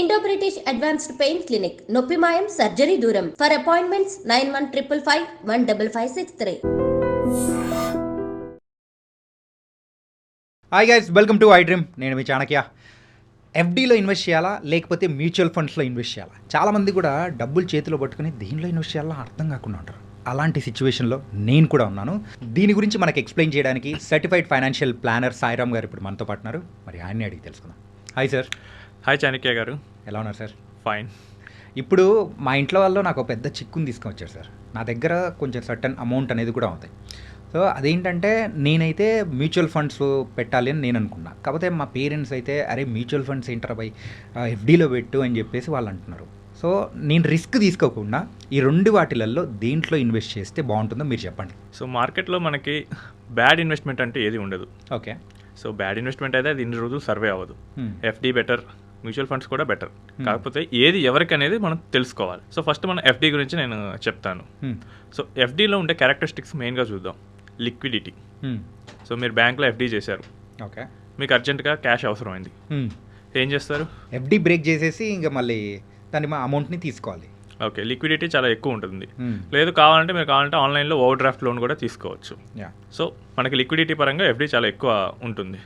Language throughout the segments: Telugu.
Indo British advanced pain clinic నొప్పి మాయం సర్జరీ దూరం for appointments 9155515563. Hi guys, welcome to I dream. నేను మీ చాణక్య. ఎఫ్డీలో ఇన్వెస్ట్ చేయాలా లేకపోతే మ్యూచువల్ ఫండ్స్లో ఇన్వెస్ట్ చేయాలా? చాలామంది కూడా డబ్బులు చేతిలో పట్టుకుని దీనిలో ఇన్వెస్ట్ చేయాలా అర్థం కాకుండా ఉంటారు. అలాంటి సిచ్యువేషన్లో నేను కూడా ఉన్నాను. దీని గురించి మనకు ఎక్స్ప్లెయిన్ చేయడానికి సర్టిఫైడ్ ఫైనాన్షియల్ ప్లానర్ సాయిరామ్ గారు ఇప్పుడు మనతో పాటున్నారు. మరి ఆయన్ని అడిగి తెలుసుకుందాం. Hi sir. హాయ్ చాణక్య గారు. ఎలా ఉన్నారు సార్? ఫైన్. ఇప్పుడు మా ఇంట్లో వాళ్ళు నాకు ఒక పెద్ద చిక్కుని తీసుకొచ్చారు సార్. నా దగ్గర కొంచెం సర్టన్ అమౌంట్ అనేది కూడా ఉంది. సో అదేంటంటే నేనైతే మ్యూచువల్ ఫండ్స్ పెట్టాలి అని నేను అనుకున్నా. కాకపోతే మా పేరెంట్స్ అయితే అరే మ్యూచువల్ ఫండ్స్ ఏంటరా బై, ఎఫ్డీలో పెట్టు అని చెప్పేసి వాళ్ళు అంటున్నారు. సో నేను రిస్క్ తీసుకోకుండా ఈ రెండు వాటిలలో దేంట్లో ఇన్వెస్ట్ చేస్తే బాగుంటుందో మీరు చెప్పండి. సో మార్కెట్లో మనకి బ్యాడ్ ఇన్వెస్ట్మెంట్ అంటే ఏది ఉండదు. ఓకే. సో బ్యాడ్ ఇన్వెస్ట్మెంట్ అయితే అది ఇన్ని రోజులు సర్వే అవ్వదు. ఎఫ్డీ బెటర్, మ్యూచువల్ ఫండ్స్ కూడా బెటర్. కాకపోతే ఏది ఎవరికి అనేది మనం తెలుసుకోవాలి. సో ఫస్ట్ మనం ఎఫ్డీ గురించి నేను చెప్తాను. సో ఎఫ్డీలో ఉండే క్యారెక్టరిస్టిక్స్ మెయిన్గా చూద్దాం. లిక్విడిటీ. సో మీరు బ్యాంక్లో ఎఫ్డీ చేశారు, ఓకే, మీకు అర్జెంటుగా క్యాష్ అవసరమైంది, ఏం చేస్తారు? ఎఫ్డీ బ్రేక్ చేసేసి ఇంకా మళ్ళీ దాని మా అమౌంట్ని తీసుకోవాలి. ఓకే, లిక్విడిటీ చాలా ఎక్కువ ఉంటుంది. లేదు కావాలంటే మీరు ఆన్లైన్లో ఓవర్ డ్రాఫ్ట్ లోన్ కూడా తీసుకోవచ్చు. సో మనకి లిక్విడిటీ పరంగా ఎఫ్డీ చాలా ఎక్కువ ఉంటుంది.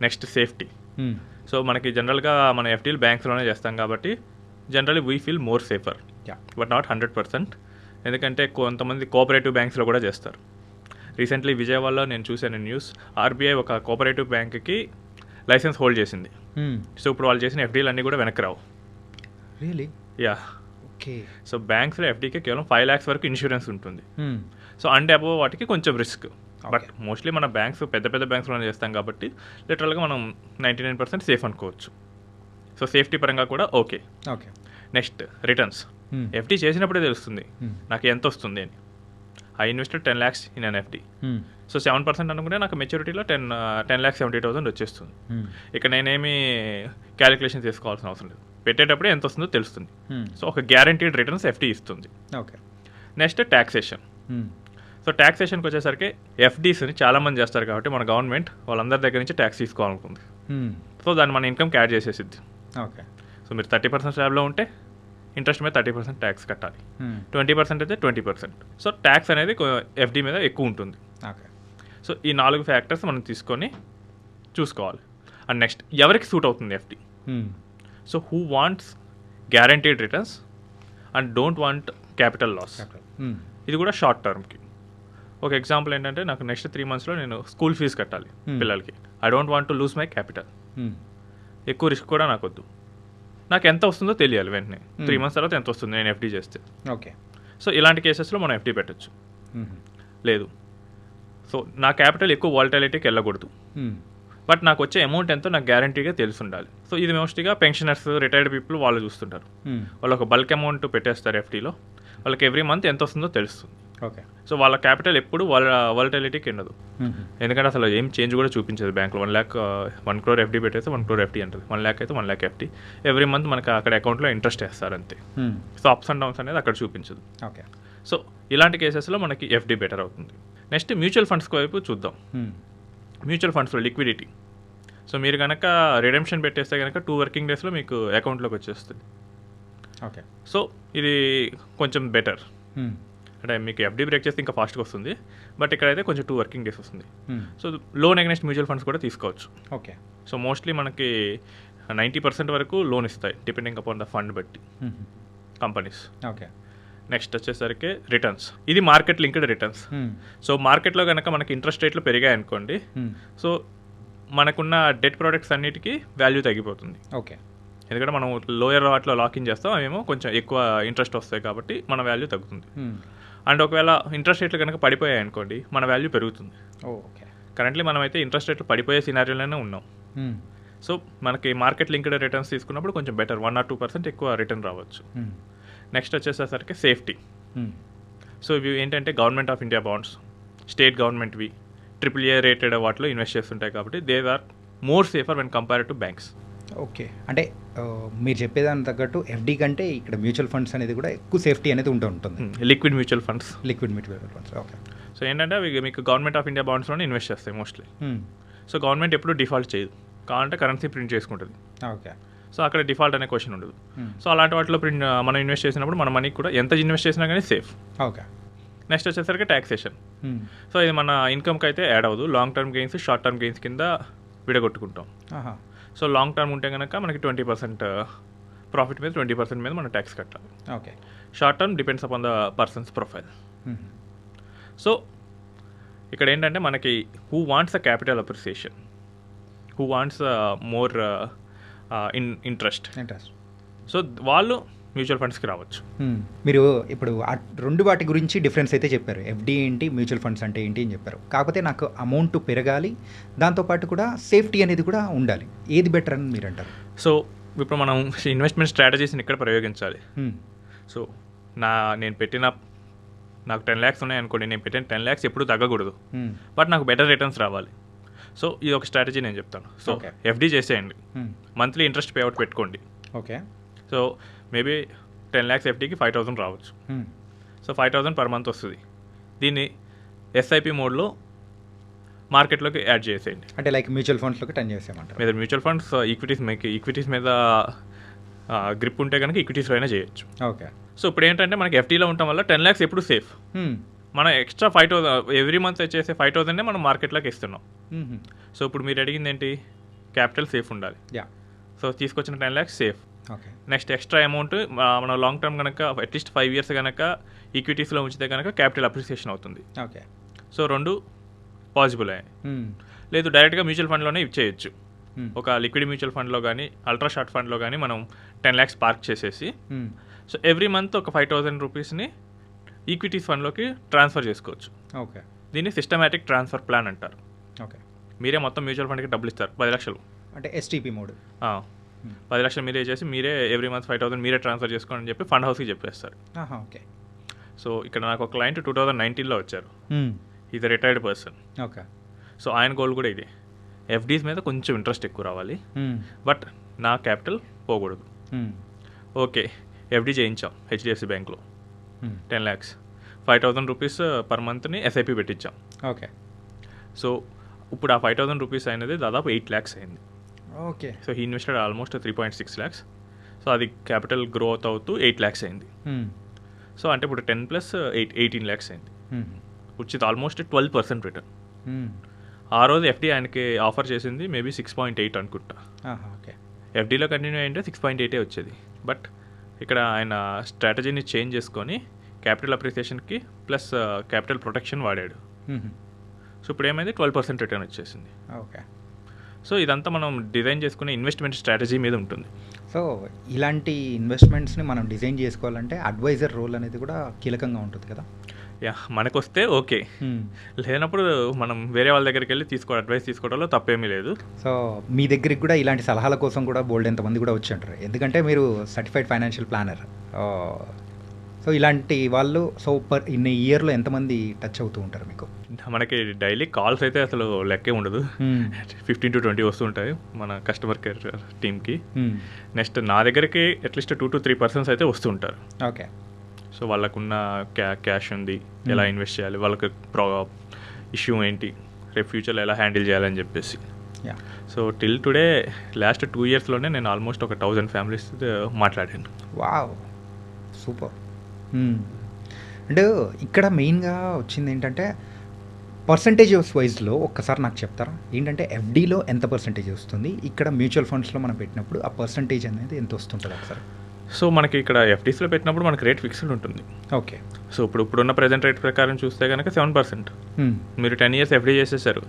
Next safety. సో మనకి జనరల్గా మన ఎఫ్డీలు బ్యాంక్స్లోనే చేస్తాం కాబట్టి generally we feel more safer, but not 100%. ఎందుకంటే కొంతమంది కోఆపరేటివ్ బ్యాంక్స్లో కూడా చేస్తారు. రీసెంట్లీ విజయవాడలో నేను చూశాను న్యూస్, ఆర్బీఐ ఒక కోఆపరేటివ్ బ్యాంక్కి లైసెన్స్ హోల్డ్ చేసింది. సో ఇప్పుడు వాళ్ళు చేసిన ఎఫ్డీలు అన్నీ కూడా వెనక్కి రావు. రియలీ? యా. ఓకే. సో బ్యాంక్స్లో ఎఫ్డీకి కేవలం 5 lakhs వరకు ఇన్సూరెన్స్ ఉంటుంది. సో అండ్ అబోవ్ వాటికి కొంచెం రిస్క్. బట్ మోస్ట్లీ మన బ్యాంక్స్ పెద్ద పెద్ద బ్యాంక్స్లోనే చేస్తాం కాబట్టి లిటరల్గా మనం 99% సేఫ్ అనుకోవచ్చు. సో సేఫ్టీ పరంగా కూడా okay. Okay. Next returns. FD చేసినప్పుడే తెలుస్తుంది నాకు ఎంత వస్తుంది అని. I invested 10 lakhs in an FD. So 7% అనుకుంటే నాకు మెచ్యూరిటీలో 10,70,000 వచ్చేస్తుంది. ఇక నేనేమి క్యాలిక్యులేషన్ చేసుకోవాల్సిన అవసరం లేదు. పెట్టేటప్పుడే ఎంత వస్తుందో తెలుస్తుంది. సో ఒక గ్యారంటీడ్ రిటర్న్స్ ఎఫ్డీ ఇస్తుంది. ఓకే. Next taxation. సో ట్యాక్సేషన్కి వచ్చేసరికి ఎఫ్డీస్ని చాలామంది చేస్తారు కాబట్టి మన గవర్నమెంట్ వాళ్ళందరి దగ్గర నుంచి ట్యాక్స్ తీసుకోవాలనుకుంది. సో దాన్ని మన ఇన్కమ్కి యాడ్ చేసేసిద్ది. ఓకే. సో మీరు 30% స్లాబ్లో ఉంటే ఇంట్రెస్ట్ మీద 30% ట్యాక్స్ కట్టాలి. 20% అయితే 20%. సో ట్యాక్స్ అనేది ఎఫ్డీ మీద ఎక్కువ ఉంటుంది. ఓకే. సో ఈ 4 ఫ్యాక్టర్స్ మనం తీసుకొని చూసుకోవాలి. అండ్ నెక్స్ట్ ఎవరికి సూట్ అవుతుంది FD? So who wants guaranteed returns and don't want capital loss. ఇది కూడా షార్ట్ టర్మ్కి. ఒక ఎగ్జాంపుల్ ఏంటంటే నాకు నెక్స్ట్ 3 monthsలో నేను స్కూల్ ఫీజు కట్టాలి పిల్లలకి. I don't want to lose my capital. ఎక్కువ రిస్క్ కూడా నాకు వద్దు. నాకు ఎంత వస్తుందో తెలియాలి వెంటనే. 3 months తర్వాత ఎంత వస్తుంది నేను ఎఫ్డీ చేస్తే. ఓకే. సో ఇలాంటి కేసెస్లో మనం ఎఫ్డీ పెట్టచ్చు. లేదు, సో నా క్యాపిటల్ ఎక్కువ వాలటాలిటీకి వెళ్ళకూడదు, బట్ నాకు వచ్చే అమౌంట్ ఎంతో నాకు గ్యారంటీగా తెలిసి ఉండాలి. సో ఇది మోస్ట్లీగా పెన్షనర్స్, రిటైర్డ్ పీపుల్ వాళ్ళు చూస్తుంటారు. వాళ్ళు ఒక బల్క్ అమౌంట్ పెట్టేస్తారు ఎఫ్డీలో, వాళ్ళకి ఎవ్రీ మంత్ ఎంత వస్తుందో తెలుస్తుంది. ఓకే. సో వాళ్ళ క్యాపిటల్ ఎప్పుడు వాలటాలిటీకి ఉండదు. ఎందుకంటే అసలు ఏం చేంజ్ కూడా చూపించదు బ్యాంక్లో. 1 crore ఎఫ్డీ పెట్టేస్తే 1 crore ఎఫ్డీ అంటుంది. 1 lakh అయితే 1 lakh ఎఫ్డీ. ఎవ్రీ మంత్ మనకి అక్కడ అకౌంట్లో ఇంట్రెస్ట్ వేస్తారు అంతే. సో అప్స్ అండ్ డౌన్స్ అనేది అక్కడ చూపించదు. ఓకే. సో ఇలాంటి కేసెస్లో మనకి ఎఫ్డీ బెటర్ అవుతుంది. నెక్స్ట్ మ్యూచువల్ ఫండ్స్ వైపు చూద్దాం. మ్యూచువల్ ఫండ్స్లో లిక్విడిటీ. సో మీరు కనుక రిడెంప్షన్ పెట్టేస్తే కనుక 2 working daysలో మీకు అకౌంట్లోకి వచ్చేస్తుంది. ఓకే. సో ఇది కొంచెం బెటర్. అంటే మీకు ఎఫ్డీ బ్రేక్ చేస్తే ఇంకా ఫాస్ట్గా వస్తుంది, బట్ ఇక్కడైతే కొంచెం 2 working days వస్తుంది. So loan against mutual funds కూడా తీసుకోవచ్చు. ఓకే. సో మోస్ట్లీ మనకి 90% వరకు లోన్ ఇస్తాయి డిపెండింగ్ అపాన్ ద ఫండ్ బట్టి కంపెనీస్. ఓకే. నెక్స్ట్ వచ్చేసరికి రిటర్న్స్. ఇది మార్కెట్ లింక్డ్ రిటర్న్స్. సో మార్కెట్లో కనుక మనకి ఇంట్రెస్ట్ రేట్లు పెరిగాయి అనుకోండి, సో మనకున్న డెట్ ప్రోడక్ట్స్ అన్నిటికీ వాల్యూ తగ్గిపోతుంది. ఓకే. ఎందుకంటే మనం లోయర్ వాటిలో లాకిన్ చేస్తాం, అవేమో కొంచెం ఎక్కువ ఇంట్రెస్ట్ వస్తాయి కాబట్టి మన వాల్యూ తగ్గుతుంది. అండ్ ఒకవేళ ఇంట్రెస్ట్ రేట్లు కనుక పడిపోయాయి అనుకోండి మన వాల్యూ పెరుగుతుంది. ఓకే. కరెంట్లీ మనమైతే ఇంట్రెస్ట్ రేట్లు పడిపోయే సినారియోలోనే ఉన్నాం. సో మనకి మార్కెట్ లింక్డ్ రిటర్న్స్ తీసుకున్నప్పుడు కొంచెం బెటర్, 1 or 2% ఎక్కువ రిటర్న్ రావచ్చు. నెక్స్ట్ వచ్చేసరికి సేఫ్టీ. సో ఇవి ఏంటంటే government of India bonds, state గవర్నమెంట్వి, AAA రేటెడ్ వాటిలో ఇన్వెస్ట్ చేస్తుంటాయి కాబట్టి they are more safer when compared to banks. Okay. అంటే మీరు చెప్పేదానికి తగ్గట్టు ఎఫ్డీ కంటే ఇక్కడ మ్యూచువల్ ఫండ్స్ అనేది కూడా ఎక్కువ సేఫ్టీ అనేది ఉంటుంది. Liquid mutual funds. Okay. So ఏంటంటే అవి మీకు గవర్నమెంట్ ఆఫ్ ఇండియా బాండ్స్లోనే ఇన్వెస్ట్ చేస్తాయి మోస్ట్లీ. సో గవర్నమెంట్ ఎప్పుడు డిఫాల్ట్ చేయదు, కావాలంటే కరెన్సీ ప్రింట్ చేసుకుంటుంది. ఓకే. సో అక్కడ డిఫాల్ట్ అనే క్వశ్చన్ ఉండదు. సో అలాంటి వాటిలో మనం ఇన్వెస్ట్ చేసినప్పుడు మన మనీకి కూడా ఎంత ఇన్వెస్ట్ చేసినా కానీ సేఫ్. ఓకే. నెక్స్ట్ వచ్చేసరికి ట్యాక్సేషన్. సో ఇది మన ఇన్కమ్కి అయితే యాడ్ అవ్వదు. Long term gains, short term gains కింద విడగొట్టుకుంటాం. సో లాంగ్ టర్మ్ ఉంటే కనుక మనకి 20% ప్రాఫిట్ మీద 20% మీద మనం ట్యాక్స్ కట్టాలి. Okay. Short term depends upon the persons profile. So ఇక్కడ ఏంటంటే మనకి who wants a capital appreciation, who wants more interest, so వాళ్ళు మ్యూచువల్ ఫండ్స్కి రావచ్చు. మీరు ఇప్పుడు రెండు వాటి గురించి డిఫరెన్స్ అయితే చెప్పారు, ఎఫ్డి ఏంటి, మ్యూచువల్ ఫండ్స్ అంటే ఏంటి అని చెప్పారు. కాకపోతే నాకు అమౌంట్ పెరగాలి, దాంతోపాటు కూడా సేఫ్టీ అనేది కూడా ఉండాలి, ఏది బెటర్ అని మీరు అంటారు? సో ఇప్పుడు మనం ఇన్వెస్ట్మెంట్ స్ట్రాటజీస్ని ఇక్కడ ప్రయోగించాలి. సో నాకు 10 lakhs ఉన్నాయనుకోండి, నేను పెట్టిన 10 lakhs ఎప్పుడు తగ్గకూడదు, బట్ నాకు బెటర్ రిటర్న్స్ రావాలి. సో ఇది ఒక స్ట్రాటజీ నేను చెప్తాను. సో ఎఫ్డి చేసేయండి, మంత్లీ ఇంట్రెస్ట్ పేఅవుట్ పెట్టుకోండి. ఓకే. సో మేబీ 10 lakhs ఎఫ్డీకి 5,000 రావచ్చు. సో 5,000 పర్ మంత్ వస్తుంది. దీన్ని ఎస్ఐపి మోడ్లో మార్కెట్లోకి యాడ్ చేసేయండి. అంటే లైక్ మ్యూచువల్ ఫండ్స్లోకి టర్న్ చేసేయమంటారు. మీద మ్యూచువల్ ఫండ్స్ ఈక్విటీస్ మీద గ్రిప్ ఉంటే కనుక ఈక్విటీస్లో అయినా చేయొచ్చు. ఓకే. సో ఇప్పుడు ఏంటంటే మనకి ఎఫ్డీలో ఉండటం వల్ల 10 lakhs ఎప్పుడు సేఫ్. మనం ఎక్స్ట్రా 5,000 ఎవ్రీ మంత్ వచ్చేసే 5,000 మనం మార్కెట్లోకి ఇస్తున్నాం. సో ఇప్పుడు మీరు అడిగింది ఏంటి, క్యాపిటల్ సేఫ్ ఉండాలి. సో తీసుకొచ్చిన 10 lakhs safe. Okay. Next extra amount మనం లాంగ్ టర్మ్ కనుక అట్లీస్ట్ 5 years కనుక ఈక్విటీస్లో ఉంచితే కనుక క్యాపిటల్ అప్రిసియేషన్ అవుతుంది. ఓకే. సో రెండు పాసిబుల్ అయ్యాయి. లేదు డైరెక్ట్గా మ్యూచువల్ ఫండ్లోనే ఇచ్చేయచ్చు. ఒక లిక్విడ్ మ్యూచువల్ ఫండ్లో కానీ అల్ట్రా షార్ట్ ఫండ్లో కానీ మనం 10 lakhs పార్క్ చేసేసి సో ఎవ్రీ మంత్ ఒక 5,000 రూపీస్ని ఈక్విటీస్ ఫండ్లోకి ట్రాన్స్ఫర్ చేసుకోవచ్చు. ఓకే. దీన్ని సిస్టమేటిక్ ట్రాన్స్ఫర్ ప్లాన్ అంటారు. ఓకే. మీరే మొత్తం మ్యూచువల్ ఫండ్కి డబ్బులు ఇస్తారు, 10 lakhs. అంటే ఎస్టీపీ మోడ్. 10 lakhs మీరే చేసి మీరే ఎవ్రీ మంత్ 5,000 మీరే ట్రాన్స్ఫర్ చేసుకోండి అని చెప్పి ఫండ్ హౌస్కి చెప్పేస్తారు. ఓకే. సో ఇక్కడ నాకు ఒక క్లయింట్ 2019లో వచ్చారు. Is retired person. Okay. So ఆయన గోల్ కూడా ఇదే, ఎఫ్డీస్ మీద కొంచెం ఇంట్రెస్ట్ ఎక్కువ రావాలి, బట్ నా క్యాపిటల్ పోకూడదు. ఓకే, ఎఫ్డీ చేయించాం హెచ్డిఎఫ్సి బ్యాంక్లో 10 lakhs, 5,000 రూపీస్ పర్ మంత్ని ఎస్ఐపి పెట్టించాం. ఓకే. సో ఇప్పుడు ఆ 5,000 రూపీస్ అయినది దాదాపు 8 lakhs అయింది. Okay. So he invested almost 3.6 lakhs. సో అది క్యాపిటల్ గ్రోత్ అవుతూ 8 lakhs అయింది. సో అంటే ఇప్పుడు 10 + 8 18 lakhs అయింది, విచ్ ఇస్ ఆల్మోస్ట్ 12% రిటర్న్. ఆ రోజు ఎఫ్డీ ఆయనకి ఆఫర్ చేసింది మేబీ 6.8 అనుకుంటా. ఓకే. ఎఫ్డీలో కంటిన్యూ అయ్యింటే 6.8 వచ్చేది, బట్ ఇక్కడ ఆయన స్ట్రాటజీని చేంజ్ చేసుకొని క్యాపిటల్ అప్రిసియేషన్కి ప్లస్ క్యాపిటల్ ప్రొటెక్షన్ వాడాడు. సో ఇప్పుడు ఏమైంది, 12% రిటర్న్ వచ్చేసింది. ఓకే. సో ఇదంతా మనం డిజైన్ చేసుకునే ఇన్వెస్ట్మెంట్ స్ట్రాటజీ మీద ఉంటుంది. సో ఇలాంటి ఇన్వెస్ట్మెంట్స్ని మనం డిజైన్ చేసుకోవాలంటే అడ్వైజర్ రోల్ అనేది కూడా కీలకంగా ఉంటుంది కదా. మనకు వస్తే ఓకే, లేనప్పుడు మనం వేరే వాళ్ళ దగ్గరికి వెళ్ళి అడ్వైస్ తీసుకోవడంలో తప్పేమీ లేదు. సో మీ దగ్గరికి కూడా ఇలాంటి సలహాల కోసం కూడా బోల్డ్ ఎంతమంది కూడా వచ్చి ఉంటారు, ఎందుకంటే మీరు సర్టిఫైడ్ ఫైనాన్షియల్ ప్లానర్. సో ఇలాంటి వాళ్ళు ఇన్ ఇయర్లో ఎంతమంది టచ్ అవుతూ ఉంటారు మీకు? మనకి డైలీ కాల్స్ అయితే అసలు లెక్కే ఉండదు, 15 to 20 వస్తుంటాయి మన కస్టమర్ కేర్ టీమ్కి. నెక్స్ట్ నా దగ్గరికి అట్లీస్ట్ 2 to 3 persons అయితే వస్తుంటారు. ఓకే. సో వాళ్ళకున్న క్యాష్ ఉంది, ఎలా ఇన్వెస్ట్ చేయాలి, వాళ్ళకి ఇష్యూ ఏంటి, రేపు ఫ్యూచర్లో ఎలా హ్యాండిల్ చేయాలని చెప్పేసి. సో టిల్ టుడే లాస్ట్ 2 yearsలోనే నేను ఆల్మోస్ట్ ఒక 1,000 families మాట్లాడాను. Wow, super. అంటే ఇక్కడ మెయిన్గా వచ్చింది ఏంటంటే పర్సంటేజ్ వైజ్లో ఒక్కసారి నాకు చెప్తారా, ఏంటంటే ఎఫ్డీలో ఎంత పర్సంటేజ్ వస్తుంది, ఇక్కడ మ్యూచువల్ ఫండ్స్లో మనం పెట్టినప్పుడు ఆ పర్సంటేజ్ అనేది ఎంత వస్తుంటుంది ఒకసారి? సో మనకి ఇక్కడ ఎఫ్డీస్లో పెట్టినప్పుడు మనకి రేట్ ఫిక్స్డ్ ఉంటుంది. ఓకే. సో ఇప్పుడున్న ప్రెజెంట్ రేట్ ప్రకారం చూస్తే కనుక 7%. మీరు 10 years ఎఫ్డీ చేసేసారు,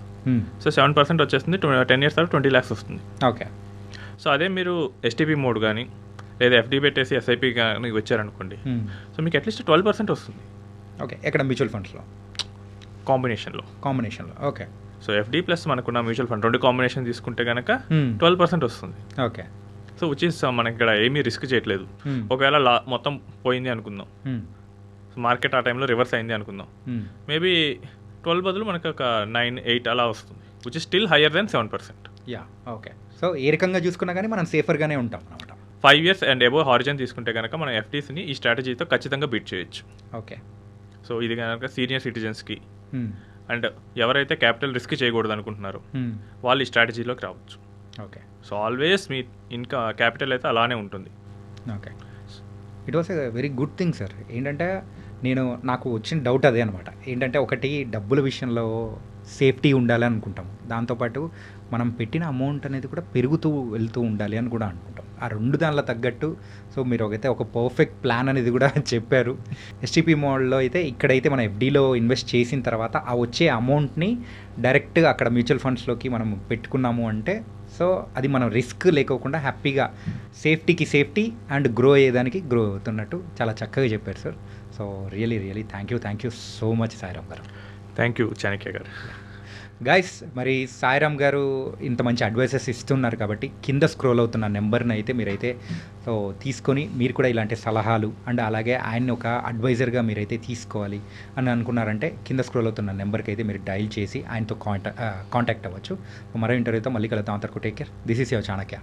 సో 7% వచ్చేస్తుంది. 10 years తర్వాత 20 lakhs వస్తుంది. ఓకే. సో అదే మీరు ఎస్టీపీ మోడ్ కానీ లేదా ఎఫ్డీ పెట్టేసి ఎస్ఐపి కానీ వచ్చారనుకోండి, సో మీకు అట్లీస్ట్ 12% వస్తుంది. ఓకే. ఎక్కడ మ్యూచువల్ ఫండ్స్లో కాంబినేషన్లో. ఓకే. సో ఎఫ్డీ ప్లస్ మనకున్న మ్యూచువల్ ఫండ్ రెండు కాంబినేషన్ తీసుకుంటే కనుక 12% వస్తుంది. ఓకే. సో విచ్ ఇస్ మనకి ఇక్కడ ఏమీ రిస్క్ చేయట్లేదు. ఒకవేళ మొత్తం పోయింది అనుకుందాం, మార్కెట్ ఆ టైంలో రివర్స్ అయింది అనుకుందాం, మేబీ 12 బదులు మనకు ఒక 9, 8 అలా వస్తుంది, which is still higher than 7%. Okay. So ఏ రకంగా చూసుకున్నా కానీ మనం సేఫర్గానే ఉంటాం అనమాట. 5 years అండ్ అబోవ్ హారిజన్ తీసుకుంటే కనుక మనం ఎఫ్డీస్ని ఈ స్ట్రాటజీతో ఖచ్చితంగా బీట్ చేయొచ్చు. ఓకే. సో ఇది కనుక సీనియర్ సిటిజన్స్కి అండ్ ఎవరైతే క్యాపిటల్ రిస్క్ చేయకూడదు అనుకుంటున్నారో వాళ్ళు ఈ స్ట్రాటజీలోకి రావచ్చు. ఓకే. సో ఆల్వేస్ మీ క్యాపిటల్ అయితే అలానే ఉంటుంది. Okay. It was a very good thing sir. ఏంటంటే నాకు వచ్చిన డౌట్ అదే అనమాట. ఏంటంటే ఒకటి డబ్బుల విషయంలో సేఫ్టీ ఉండాలి అనుకుంటాం, దాంతోపాటు మనం పెట్టిన అమౌంట్ అనేది కూడా పెరుగుతూ వెళ్తూ ఉండాలి అని కూడా అనుకుంటాం. ఆ రెండు దానిలో తగ్గట్టు సో మీరు ఒక పర్ఫెక్ట్ ప్లాన్ అనేది కూడా చెప్పారు. ఎస్టీపీ మోడల్లో అయితే ఇక్కడైతే మనం ఎఫ్డీలో ఇన్వెస్ట్ చేసిన తర్వాత ఆ వచ్చే అమౌంట్ని డైరెక్ట్గా అక్కడ మ్యూచువల్ ఫండ్స్లోకి మనం పెట్టుకున్నాము అంటే సో అది మనం రిస్క్ లేకోకుండా హ్యాపీగా సేఫ్టీకి సేఫ్టీ అండ్ గ్రో అయ్యేదానికి గ్రో అవుతున్నట్టు చాలా చక్కగా చెప్పారు sir. So really thank you so much Sairam గారు. థ్యాంక్ యూ చాణక్య గారు. గైస్, మరి సాయిరామ్ గారు ఇంత మంచి అడ్వైసెస్ ఇస్తున్నారు కాబట్టి కింద స్క్రోల్ అవుతున్న నెంబర్ని అయితే మీరైతే సో తీసుకొని మీరు కూడా ఇలాంటి సలహాలు అండ్ అలాగే ఆయన్ని ఒక అడ్వైజర్గా మీరైతే తీసుకోవాలి అని అనుకున్నారంటే కింద స్క్రోల్ అవుతున్న నెంబర్కి అయితే మీరు డైల్ చేసి ఆయనతో కాంటాక్ట్ అవ్వచ్చు. మరో ఇంటర్వ్యూతో మళ్ళీ కలుద్దాం. అంతవరకు take care. This is your Chanakya.